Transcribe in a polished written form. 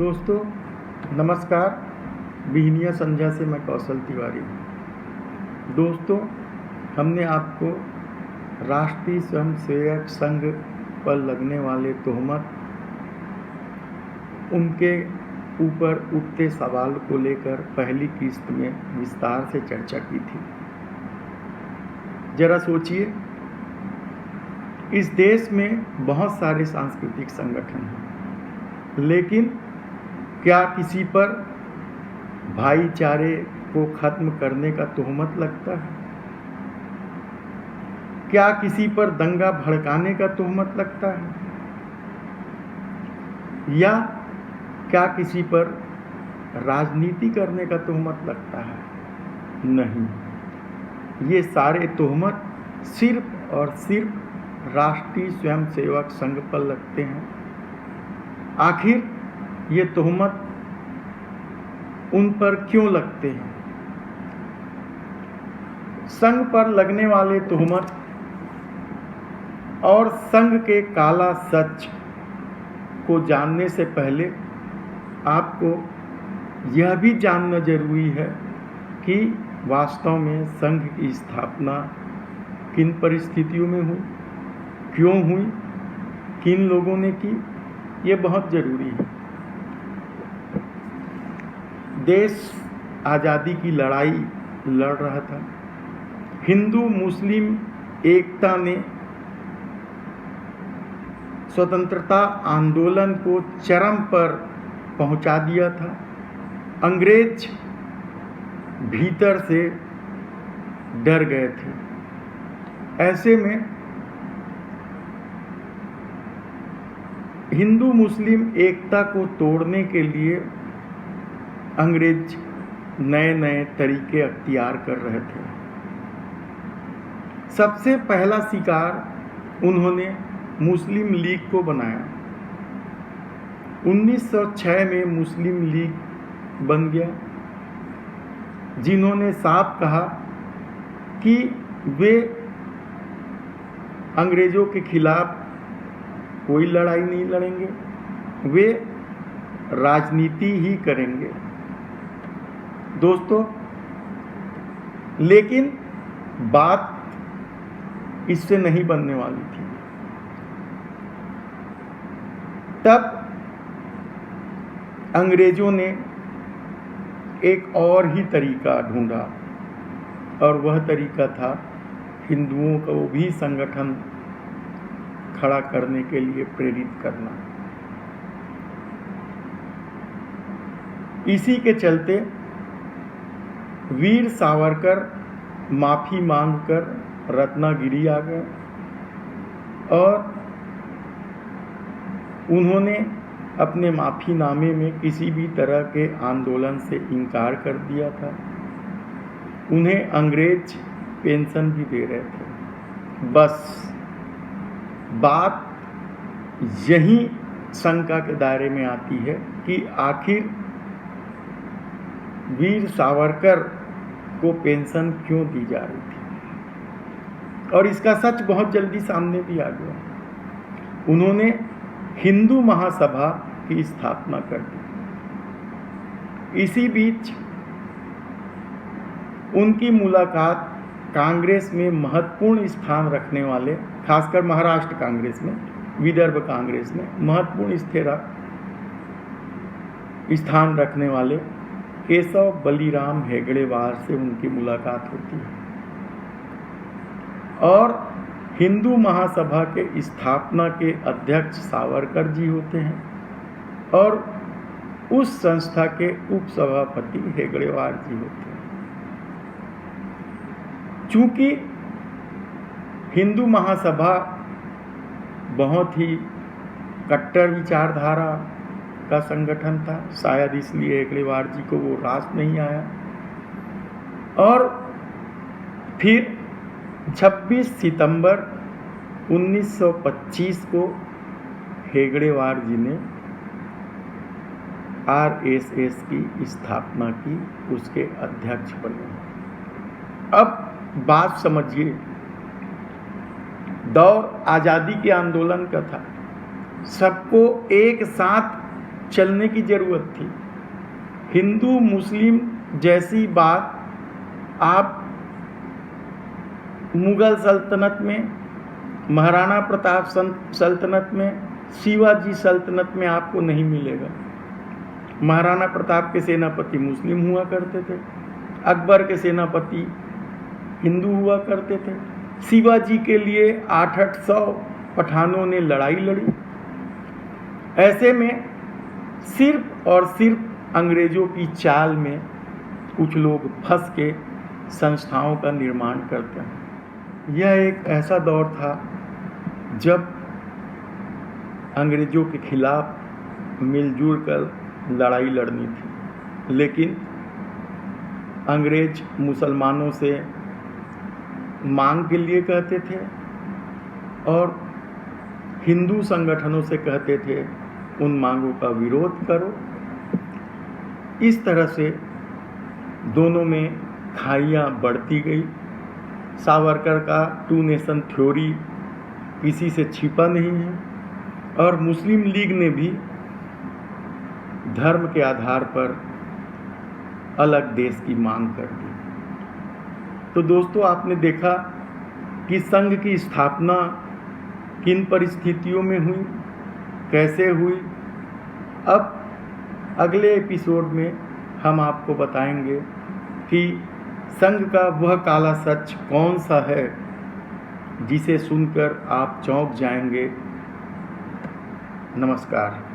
दोस्तों नमस्कार। बिहनिया संध्या से मैं कौशल तिवारी। दोस्तों, हमने आपको राष्ट्रीय स्वयंसेवक संघ पर लगने वाले तोहमत, उनके ऊपर उठते सवाल को लेकर पहली किस्त में विस्तार से चर्चा की थी। जरा सोचिए, इस देश में बहुत सारे सांस्कृतिक संगठन हैं, लेकिन क्या किसी पर भाईचारे को खत्म करने का तोहमत लगता है? क्या किसी पर दंगा भड़काने का तोहमत लगता है? या क्या किसी पर राजनीति करने का तोहमत लगता है? नहीं, ये सारे तोहमत सिर्फ और सिर्फ राष्ट्रीय स्वयंसेवक संघ पर लगते हैं। आखिर ये तोहमत उन पर क्यों लगते हैं? संघ पर लगने वाले तोहमत और संघ के काला सच को जानने से पहले आपको यह भी जानना जरूरी है कि वास्तव में संघ की स्थापना किन परिस्थितियों में हुई, क्यों हुई, किन लोगों ने की, ये बहुत जरूरी है। देश आज़ादी की लड़ाई लड़ रहा था। हिंदू मुस्लिम एकता ने स्वतंत्रता आंदोलन को चरम पर पहुंचा दिया था। अंग्रेज भीतर से डर गए थे। ऐसे में हिंदू मुस्लिम एकता को तोड़ने के लिए अंग्रेज नए नए तरीके अख्तियार कर रहे थे। सबसे पहला शिकार उन्होंने मुस्लिम लीग को बनाया। 1906 में मुस्लिम लीग बन गया, जिन्होंने साफ कहा कि वे अंग्रेजों के खिलाफ कोई लड़ाई नहीं लड़ेंगे, वे राजनीति ही करेंगे। दोस्तों, लेकिन बात इससे नहीं बनने वाली थी। तब अंग्रेजों ने एक और ही तरीका ढूंढा, और वह तरीका था हिंदुओं को भी संगठन खड़ा करने के लिए प्रेरित करना। इसी के चलते वीर सावरकर माफ़ी मांगकर रत्नागिरी आ गए और उन्होंने अपने माफ़ीनामे में किसी भी तरह के आंदोलन से इनकार कर दिया था। उन्हें अंग्रेज पेंशन भी दे रहे थे। बस बात यही शंका के दायरे में आती है कि आखिर वीर सावरकर को पेंशन क्यों दी जा रही थी। और इसका सच बहुत जल्दी सामने भी आ गया। उन्होंने हिंदू महासभा की स्थापना कर दी। इसी बीच उनकी मुलाकात कांग्रेस में महत्वपूर्ण स्थान रखने वाले, खासकर महाराष्ट्र कांग्रेस में, विदर्भ कांग्रेस में महत्वपूर्ण स्थान रखने वाले केशव बलिराम हेगड़ेवार से उनकी मुलाकात होती है और हिंदू महासभा के स्थापना के अध्यक्ष सावरकर जी होते हैं और उस संस्था के उपसभापति हेगड़ेवार जी होते हैं। चूंकि हिंदू महासभा बहुत ही कट्टर विचारधारा का संगठन था, शायद इसलिए हेगड़ेवार जी को वो रास नहीं आया। और फिर 26 सितंबर 1925 को हेगड़ेवार जी ने आरएसएस की स्थापना की, उसके अध्यक्ष बने। अब बात समझिए, दौर आज़ादी के आंदोलन का था। सबको एक साथ चलने की ज़रूरत थी। हिंदू मुस्लिम जैसी बात आप मुग़ल सल्तनत में, महाराणा प्रताप सल्तनत में, शिवाजी सल्तनत में आपको नहीं मिलेगा। महाराणा प्रताप के सेनापति मुस्लिम हुआ करते थे, अकबर के सेनापति हिंदू हुआ करते थे, शिवाजी के लिए 800 पठानों ने लड़ाई लड़ी। ऐसे में सिर्फ और सिर्फ अंग्रेज़ों की चाल में कुछ लोग फंस के संस्थाओं का निर्माण करते हैं। यह एक ऐसा दौर था जब अंग्रेज़ों के खिलाफ मिलजुल कर लड़ाई लड़नी थी, लेकिन अंग्रेज मुसलमानों से मांग के लिए कहते थे और हिंदू संगठनों से कहते थे उन मांगों का विरोध करो। इस तरह से दोनों में खाइयाँ बढ़ती गई। सावरकर का 2 नेशन थ्योरी किसी से छिपा नहीं है और मुस्लिम लीग ने भी धर्म के आधार पर अलग देश की मांग कर दी। तो दोस्तों, आपने देखा कि संघ की स्थापना किन परिस्थितियों में हुई, कैसे हुई। अब अगले एपिसोड में हम आपको बताएंगे कि संघ का वह काला सच कौन सा है जिसे सुनकर आप चौंक जाएंगे। नमस्कार।